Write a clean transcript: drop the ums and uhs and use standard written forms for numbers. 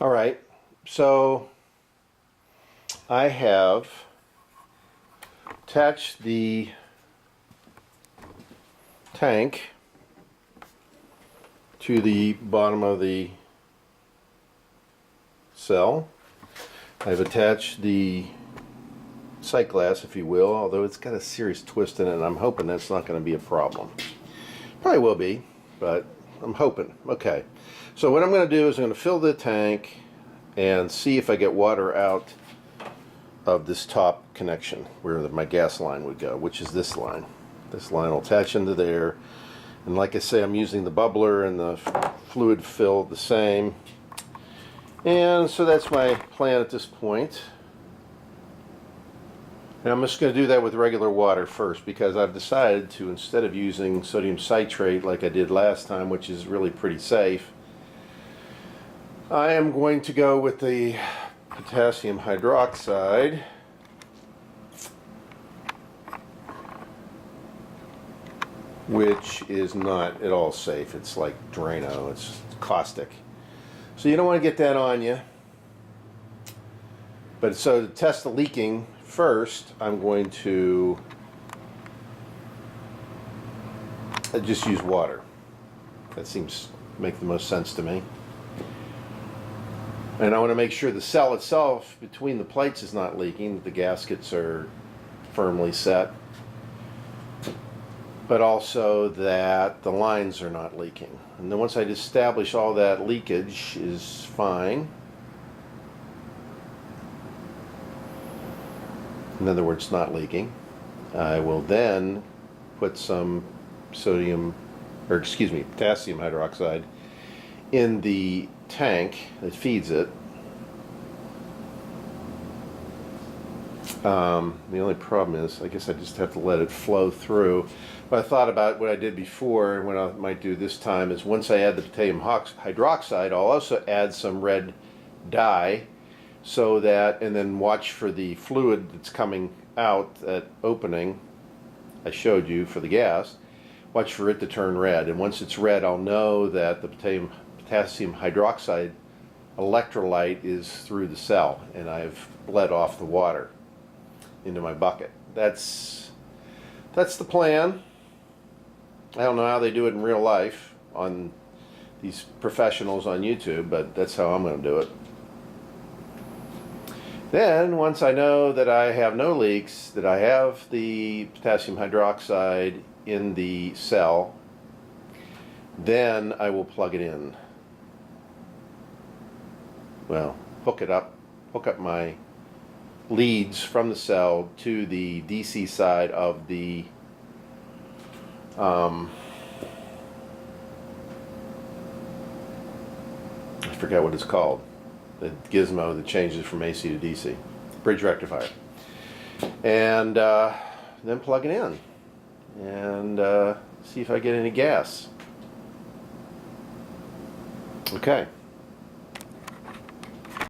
All right, so I have attached the tank to the bottom of the cell. I've attached the sight glass, if you will, although it's got a serious twist in it, and I'm hoping that's not going to be a problem. Probably will be, but I'm hoping. Okay, so what I'm going to do is I'm going to fill the tank and see if I get water out of this top connection where my gas line would go, which is this line. This line will attach into there, and like I say, I'm using the bubbler and the fluid fill the same, and so that's my plan at this point. And I'm just going to do that with regular water first, because I've decided to, instead of using sodium citrate like I did last time, which is really pretty safe, I am going to go with the potassium hydroxide, which is not at all safe. It's like Drano. It's caustic. So you don't want to get that on you. But so to test the leaking first, I'm going to just use water. That seems to make the most sense to me. And I want to make sure the cell itself between the plates is not leaking, that the gaskets are firmly set, but also that the lines are not leaking. And then once I establish all that leakage is fine, in other words, not leaking, I will then put some potassium hydroxide in the tank that feeds it. The only problem is, I guess I just have to let it flow through. But I thought about what I did before, and what I might do this time is, once I add the potassium hydroxide, I'll also add some red dye, so that, and then watch for the fluid that's coming out, that opening I showed you for the gas, watch for it to turn red. And once it's red, I'll know that the potassium hydroxide electrolyte is through the cell, and I've bled off the water into my bucket. That's the plan. I don't know how they do it in real life on these professionals on YouTube, but that's how I'm going to do it. Then, once I know that I have no leaks, that I have the potassium hydroxide in the cell, then I will plug it in. Well, hook up my leads from the cell to the DC side of the I forget what it's called, the gizmo that changes from AC to DC, bridge rectifier, and then plug it in and see if I get any gas. Okay.